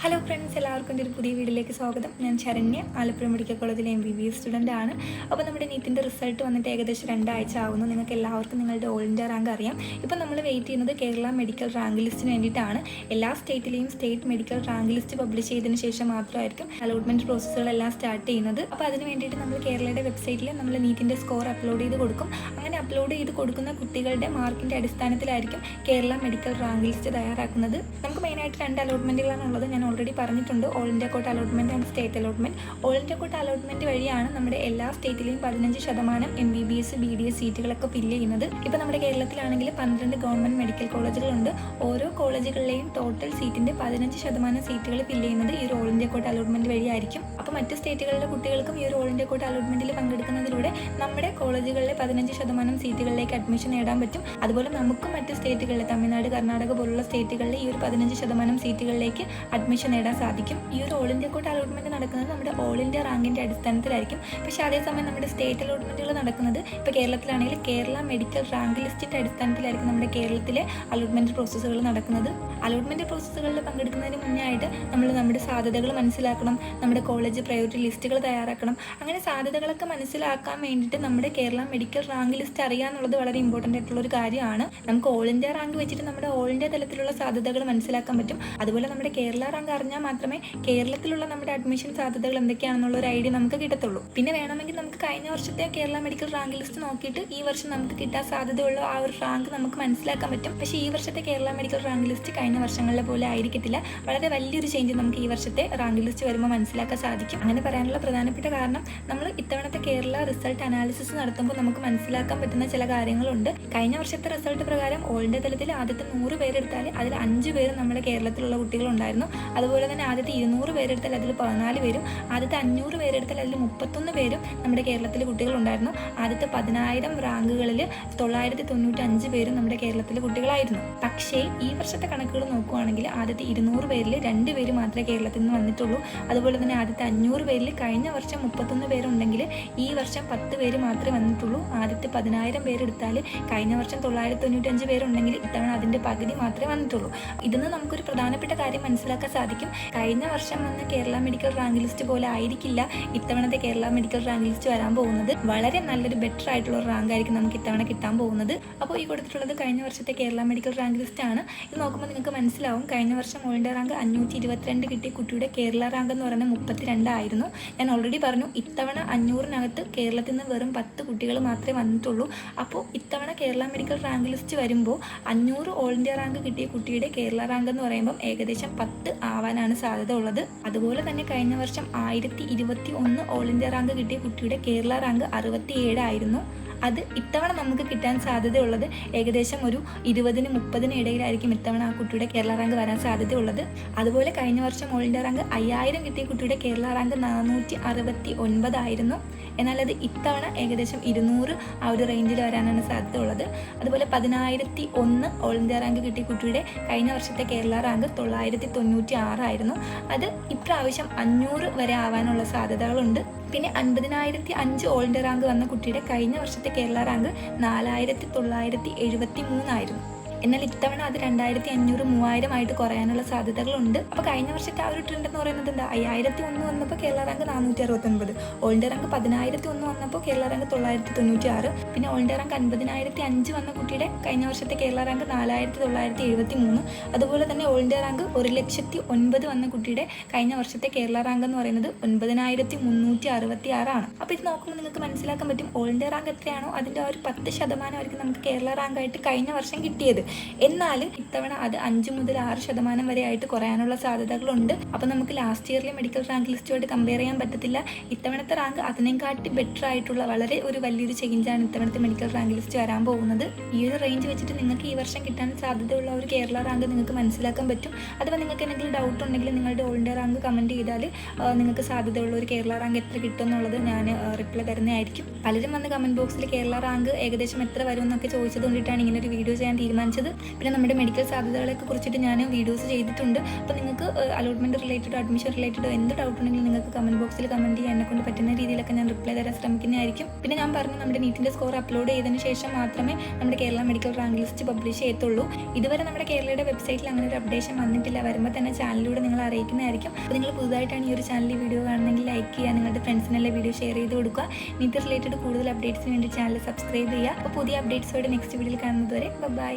Hello friends, എല്ലാവർക്കും എൻ്റെ ഒരു പുതിയ വീഡിയോയിലേക്ക് സ്വാഗതം. ഞാൻ ശരണ്യ, ആലപ്പുഴ മെഡിക്കൽ കോളേജിലെ MBBS സ്റ്റുഡൻ്റ് ആണ്. അപ്പോൾ നമ്മുടെ നീറ്റിൻ്റെ റിസൾട്ട് വന്നിട്ട് ഏകദേശം 2 ആഴ്ച ആകുന്നു. നിങ്ങൾക്ക് എല്ലാവർക്കും നിങ്ങളുടെ ഓൾ ഇന്ത്യ റാങ്ക് അറിയാം. ഇപ്പോൾ നമ്മൾ വെയിറ്റ് ചെയ്യുന്നത് കേരള മെഡിക്കൽ റാങ്ക് ലിസ്റ്റിന് വേണ്ടിയിട്ടാണ്. എല്ലാ സ്റ്റേറ്റിലെയും state medical rank list publish ചെയ്തതിന് ശേഷം മാത്രമായിരിക്കും അലോട്ട്മെൻറ്റ് പ്രോസസ്സുകളെല്ലാം സ്റ്റാർട്ട് ചെയ്യുന്നത്. അപ്പോൾ അതിന് വേണ്ടിയിട്ട് നമ്മൾ കേരളയുടെ വെബ്സൈറ്റിൽ നമ്മൾ നീറ്റിൻ്റെ സ്കോർ അപ്ലോഡ് ചെയ്ത് കൊടുക്കും. അങ്ങനെ അപ്ലോഡ് ചെയ്ത് കൊടുക്കുന്ന കുട്ടികളുടെ മാർക്കിൻ്റെ അടിസ്ഥാനത്തിലായിരിക്കും കേരള മെഡിക്കൽ റാങ്ക് ലിസ്റ്റ് തയ്യാറാക്കുന്നത്. നമുക്ക് മെയിനായിട്ട് 2 അലോട്ട്മെൻറ്റുകളാണ് ഉള്ളത്. ഞാൻ ഓൾറെഡി പറഞ്ഞിട്ടുണ്ട്, ഓൾ ഇന്ത്യ കോട്ട allotment and state allotment. All India കോട്ട അലോട്ട്മെൻറ്റ് വഴിയാണ് നമ്മുടെ എല്ലാ സ്റ്റേറ്റിലെയും 15% MBBS BDS സീറ്റുകളൊക്കെ ഫില്ല് ചെയ്യുന്നത്. ഇപ്പോൾ നമ്മുടെ കേരളത്തിലാണെങ്കിൽ 12 ഗവൺമെൻറ് മെഡിക്കൽ കോളേജുകളുണ്ട്. ഓരോ കോളേജുകളിലെയും ടോട്ടൽ സീറ്റിൻ്റെ 15% സീറ്റുകൾ ഫില്ല് ചെയ്യുന്നത് ഈ ഒരു ഓൾ ഇന്ത്യ കോട്ട അലോട്ട്മെൻറ്റ് വഴിയായിരിക്കും. അപ്പോൾ മറ്റ് സ്റ്റേറ്റുകളിലെ കുട്ടികൾക്കും ഈ ഒരു ഓൾ ഇന്ത്യ കോട്ട അലോട്ട്മെൻറ്റിൽ പങ്കെടുക്കുന്നതിലൂടെ നമ്മുടെ കോളേജുകളിലെ 15% സീറ്റുകളിലേക്ക് അഡ്മിഷൻ നേടാൻ പറ്റും. അതുപോലെ നമുക്കും മറ്റ് സ്റ്റേറ്റുകളിലെ തമിഴ്നാട്, കർണാടക പോലുള്ള സ്റ്റേറ്റുകളിലെ ഈ ഒരു 15% സീറ്റുകളിലേക്ക് അഡ്മിഷൻ നേടാൻ സാധിക്കും. ഈ ഒരു ഓൾ ഇന്ത്യ കോട്ട അലോട്ട്മെൻറ്റ് നടക്കുന്നത് നമ്മുടെ ഓൾ ഇന്ത്യ റാങ്കിൻ്റെ അടിസ്ഥാനത്തിലായിരിക്കും. പക്ഷേ അതേസമയം നമ്മുടെ സ്റ്റേറ്റ് അലോട്ട്മെൻറ്റുകൾ നടക്കുന്നത് ഇപ്പോൾ കേരളത്തിലാണെങ്കിൽ കേരള മെഡിക്കൽ റാങ്ക് ലിസ്റ്റിൻ്റെ അടിസ്ഥാനത്തിലായിരിക്കും നമ്മുടെ കേരളത്തിലെ അലോട്ട്മെൻറ്റ് പ്രോസസ്സുകൾ നടക്കുന്നത്. അലോട്ട്മെൻറ്റ് പ്രോസസ്സുകളിൽ പങ്കെടുക്കുന്നതിന് മുന്നേ ആയിട്ട് നമ്മൾ നമ്മുടെ സാധ്യതകൾ മനസ്സിലാക്കണം, നമ്മുടെ കോളേജ് പ്രയോറിറ്റി ലിസ്റ്റുകൾ തയ്യാറാക്കണം. അങ്ങനെ സാധ്യതകളൊക്കെ മനസ്സിലാക്കാൻ വേണ്ടിയിട്ട് നമ്മുടെ കേരള മെഡിക്കൽ റാങ്ക് ലിസ്റ്റ് അറിയാമെന്നുള്ളത് വളരെ ഇമ്പോർട്ടൻ്റ് ആയിട്ടുള്ളൊരു കാര്യമാണ്. നമുക്ക് ഓൾ ഇന്ത്യ റാങ്ക് വെച്ചിട്ട് നമ്മുടെ ഓൾ ഇന്ത്യ തലത്തിലുള്ള സാധ്യതകൾ മനസ്സിലാക്കാൻ പറ്റും. അതുപോലെ നമ്മുടെ കേരള റാങ്ക് അറിഞ്ഞാൽ മാത്രമേ കേരളത്തിലുള്ള നമ്മുടെ അഡ്മിഷൻ സാധ്യതകൾ എന്തൊക്കെയാണെന്നുള്ള ഒരു ഐഡിയ നമുക്ക് കിട്ടത്തുള്ളൂ. പിന്നെ വേണമെങ്കിൽ നമുക്ക് കഴിഞ്ഞ വർഷത്തെ കേരള മെഡിക്കൽ റാങ്ക് ലിസ്റ്റ് നോക്കിയിട്ട് ഈ വർഷം നമുക്ക് കിട്ടാൻ സാധ്യതയുള്ള ആ ഒരു റാങ്ക് നമുക്ക് മനസ്സിലാക്കാൻ പറ്റും. പക്ഷേ ഈ വർഷത്തെ കേരള മെഡിക്കൽ റാങ്ക് ലിസ്റ്റ് കഴിഞ്ഞ വർഷങ്ങളിലെ പോലെ ആയിരിക്കത്തില്ല. വളരെ വലിയൊരു ചേഞ്ച് നമുക്ക് ഈ വർഷത്തെ റാങ്ക് ലിസ്റ്റ് വരുമ്പോൾ മനസ്സിലാക്കാൻ സാധിക്കും. അങ്ങനെ പറയാനുള്ള പ്രധാനപ്പെട്ട കാരണം, നമ്മൾ ഇത്തവണത്തെ കേരള റിസൾട്ട് അനാലിസിസ് നടത്തുമ്പോൾ നമുക്ക് മനസ്സിലാക്കാൻ പറ്റുന്ന ചില കാര്യങ്ങളുണ്ട്. കഴിഞ്ഞ വർഷത്തെ റിസൾട്ട് പ്രകാരം ഓൾ ഇന്ത്യ തലത്തിൽ ആദ്യത്തെ 100 പേരെടുത്താൽ അതിൽ 5 പേര് നമ്മുടെ കേരളത്തിലുള്ള കുട്ടികളുണ്ടായിരുന്നു. അതുപോലെ തന്നെ ആദ്യത്തെ 200 പേരെടുത്താൽ അതിൽ 14 പേരും, ആദ്യത്തെ 500 പേരെടുത്താൽ അതിൽ 31 പേരും നമ്മുടെ കേരളത്തിലെ കുട്ടികളുണ്ടായിരുന്നു. ആദ്യത്തെ 10,000 റാങ്കുകളിൽ 995 പേരും നമ്മുടെ കേരളത്തിലെ കുട്ടികളായിരുന്നു. പക്ഷേ ഈ വർഷത്തെ കണക്കുകൾ നോക്കുകയാണെങ്കിൽ ആദ്യത്തെ 200 പേരിൽ 2 പേര് മാത്രമേ കേരളത്തിൽ നിന്ന് വന്നിട്ടുള്ളൂ. അതുപോലെ തന്നെ ആദ്യത്തെ 500 പേരിൽ കഴിഞ്ഞ വർഷം 31 പേരുണ്ടെങ്കിൽ ഈ വർഷം 10 പേര് മാത്രമേ വന്നിട്ടുള്ളൂ. ആദ്യത്തെ 10,000 പേരെടുത്താൽ കഴിഞ്ഞ വർഷം 995 പേരുണ്ടെങ്കിൽ ഇത്തവണ അതിൻ്റെ പകുതി മാത്രമേ വന്നിട്ടുള്ളൂ. ഇതിന്ന് നമുക്കൊരു പ്രധാനപ്പെട്ട കാര്യം മനസ്സിലാക്കാൻ സാധിക്കും. കഴിഞ്ഞ വർഷം വന്ന കേരള മെഡിക്കൽ റാങ്ക് ലിസ്റ്റ് പോലെ ആയിരിക്കില്ല ഇത്തവണത്തെ കേരള മെഡിക്കൽ റാങ്ക് ലിസ്റ്റ് വരാൻ പോകുന്നത്. വളരെ നല്ലൊരു ബെറ്റർ ആയിട്ടുള്ള ഒരു റാങ്ക് ആയിരിക്കും നമുക്ക് ഇത്തവണ കിട്ടാൻ പോകുന്നത്. അപ്പോൾ ഈ കൊടുത്തിട്ടുള്ളത് കഴിഞ്ഞ വർഷത്തെ കേരള മെഡിക്കൽ റാങ്ക് ലിസ്റ്റ് ആണ്. ഇത് നോക്കുമ്പോൾ നിങ്ങൾക്ക് മനസ്സിലാവും, കഴിഞ്ഞ വർഷം ഓൾ ഇന്ത്യ റാങ്ക് 522 കിട്ടിയ കുട്ടിയുടെ കേരള റാങ്ക് എന്ന് പറയുന്നത് 32 ആയിരുന്നു. ഞാൻ ഓൾറെഡി പറഞ്ഞു, ഇത്തവണ 500-നകത്ത് കേരളത്തിൽ നിന്ന് വെറും 10 കുട്ടികൾ മാത്രമേ വന്നിട്ടുള്ളൂ. അപ്പോൾ ഇത്തവണ കേരള മെഡിക്കൽ റാങ്ക് ലിസ്റ്റ് വരുമ്പോൾ 500 ഓൾ ഇന്ത്യ റാങ്ക് കിട്ടിയ കുട്ടിയുടെ കേരള റാങ്ക് എന്ന് പറയുമ്പോൾ ഏകദേശം 10 ആവാനാണ് സാധ്യത ഉള്ളത്. അതുപോലെ തന്നെ കഴിഞ്ഞ വർഷം 1021 ഓൾ ഇന്ത്യ റാങ്ക് കിട്ടിയ കുട്ടിയുടെ കേരള റാങ്ക് 67 ആയിരുന്നു. അത് ഇത്തവണ നമുക്ക് കിട്ടാൻ സാധ്യതയുള്ളത് ഏകദേശം ഒരു 20-30 ഇടയിലായിരിക്കും ഇത്തവണ ആ കുട്ടിയുടെ കേരള റാങ്ക് വരാൻ സാധ്യതയുള്ളത്. അതുപോലെ കഴിഞ്ഞ വർഷം ഓൾ ഇന്ത്യ റാങ്ക് 5000 കിട്ടിയ കുട്ടിയുടെ കേരള റാങ്ക് 469 ആയിരുന്നു. എന്നാൽ അത് ഇത്തവണ ഏകദേശം 200 ആ ഒരു റേഞ്ചിൽ വരാനാണ് സാധ്യത ഉള്ളത്. അതുപോലെ 10,001 ഓൾ ഇന്ത്യ റാങ്ക് കിട്ടിയ കുട്ടിയുടെ കഴിഞ്ഞ വർഷത്തെ കേരള റാങ്ക് 996 ആയിരുന്നു. അത് ഇപ്രാവശ്യം 500 വരെ ആവാനുള്ള സാധ്യതകളുണ്ട്. പിന്നെ 50,005 ഓൾ ഇന്ത്യ റാങ്ക് വന്ന കുട്ടിയുടെ കഴിഞ്ഞ വർഷത്തെ കേരള റാങ്ക് 4,973 ആയിരുന്നു. എന്നാൽ ഇത്തവണ അത് 2,500, 3,000 ആയിട്ട് കുറയാനുള്ള സാധ്യതകളുണ്ട്. അപ്പോൾ കഴിഞ്ഞ വർഷത്തെ ആ ഒരു ട്രെൻഡ് എന്ന് പറയുന്നത് എന്താ, 5,001 വന്നപ്പോൾ Kerala rank 469, all India rank 10,001 വന്നപ്പോൾ കേരള റാങ്ക് 996, പിന്നെ ഓൾ ഇന്ത്യ റാങ്ക് 50,005 വന്ന കുട്ടിയുടെ കഴിഞ്ഞ വർഷത്തെ കേരള റാങ്ക് 4,973. അതുപോലെ തന്നെ ഓൾ ഇന്ത്യ റാങ്ക് 1,09,000 വന്ന കുട്ടിയുടെ കഴിഞ്ഞ വർഷത്തെ കേരള റാങ്ക് എന്ന് പറയുന്നത് 9,366 ആണ്. അപ്പോൾ ഇത് നോക്കുമ്പോൾ നിങ്ങൾക്ക് മനസ്സിലാക്കാൻ പറ്റും, ഓൾ ഇന്ത്യ റാങ്ക് എത്രയാണോ അതിൻ്റെ ആ ഒരു 10% ആയിരിക്കും നമുക്ക് കേരള റാങ്കായിട്ട് കഴിഞ്ഞ വർഷം കിട്ടിയത്. എന്നാൽ ഇത്തവണ അത് 5 മുതൽ 6% വരെ ആയിട്ട് കുറയാനുള്ള സാധ്യതകളുണ്ട്. അപ്പോൾ നമുക്ക് ലാസ്റ്റ് ഇയറിലെ മെഡിക്കൽ റാങ്ക് ലിസ്റ്റുമായിട്ട് കമ്പയർ ചെയ്യാൻ പറ്റത്തില്ല. ഇത്തവണത്തെ റാങ്ക് അതിനെക്കാട്ടി ബെറ്റർ ആയിട്ടുള്ള വളരെ ഒരു വലിയൊരു ചേഞ്ചാണ് ഇത്തവണത്തെ മെഡിക്കൽ റാങ്ക് ലിസ്റ്റ് വരാൻ പോകുന്നത്. ഈ ഒരു റേഞ്ച് വെച്ചിട്ട് നിങ്ങൾക്ക് ഈ വർഷം കിട്ടാൻ സാധ്യതയുള്ള ഒരു കേരള റാങ്ക് നിങ്ങൾക്ക് മനസ്സിലാക്കാൻ പറ്റും. അഥവാ നിങ്ങൾക്ക് എന്തെങ്കിലും ഡൗട്ട് ഉണ്ടെങ്കിൽ നിങ്ങളുടെ ഓൾ ഇന്ത്യ റാങ്ക് കമൻറ്റ് ചെയ്താൽ നിങ്ങൾക്ക് സാധ്യതയുള്ള ഒരു കേരള റാങ്ക് എത്ര കിട്ടും എന്നുള്ളത് ഞാൻ റിപ്ലൈ തരുന്നതായിരിക്കും. പലരും വന്ന് കമൻറ്റ് ബോക്സിൽ കേരള റാങ്ക് ഏകദേശം എത്ര വരും എന്നൊക്കെ ചോദിച്ചത് കൊണ്ടിട്ടാണ് ഇങ്ങനെ ഒരു വീഡിയോ ചെയ്യാൻ തീരുമാനിച്ചത്. കാണിച്ചത്. പിന്നെ നമ്മുടെ മെഡിക്കൽ സാധ്യതകളൊക്കെ കുറിച്ചിട്ട് ഞാൻ വീഡിയോസ് ചെയ്തിട്ടുണ്ട്. അപ്പോൾ നിങ്ങൾക്ക് അലോട്ട്മെൻറ്റ് റിലേറ്റഡോ അഡ്മിഷൻ റിലേറ്റഡോ എന്ത് ഡൗട്ട് ഉണ്ടെങ്കിലും നിങ്ങൾക്ക് കമൻറ്റ് ബോക്സിൽ കമൻറ്റ് ചെയ്യാൻ എന്നെക്കൊണ്ട് പറ്റുന്ന രീതിയിലൊക്കെ ഞാൻ റിപ്ലൈ തരാൻ ശ്രമിക്കുന്നതായിരിക്കും. പിന്നെ ഞാൻ പറഞ്ഞു നമ്മുടെ നീറ്റിൻ്റെ സ്കോർ അപ്ലോഡ് ചെയ്തതിന് ശേഷം മാത്രമേ നമ്മുടെ Kerala medical rank list publish ചെയ്യത്തുള്ളൂ. ഇതുവരെ നമ്മുടെ കേരളയുടെ വെബ്സൈറ്റിൽ അങ്ങനെ ഒരു അപ്ഡേഷൻ വന്നിട്ടില്ല. വരുമ്പോൾ തന്നെ ചാനലിലൂടെ നിങ്ങൾ അറിയിക്കുന്നതായിരിക്കും. അപ്പോൾ നിങ്ങൾ പുതുതായിട്ടാണ് ഈ ഒരു ചാനലിൽ വീഡിയോ കാണുന്നെങ്കിൽ ലൈക്ക് ചെയ്യുക, നിങ്ങളുടെ ഫ്രണ്ട്സിനെല്ലാം വീഡിയോ ഷെയർ ചെയ്ത് കൊടുക്കുക. നീറ്റ് റിലേറ്റഡ് കൂടുതൽ അപ്ഡേറ്റ്സിന് വേണ്ടി ചാനൽ സബ്സ്ക്രൈബ് ചെയ്യുക. അപ്പോൾ പുതിയ അപ്ഡേറ്റ്സോടെ നെക്സ്റ്റ് വീഡിയോയിൽ കാണുന്നത് വരെ ബൈ.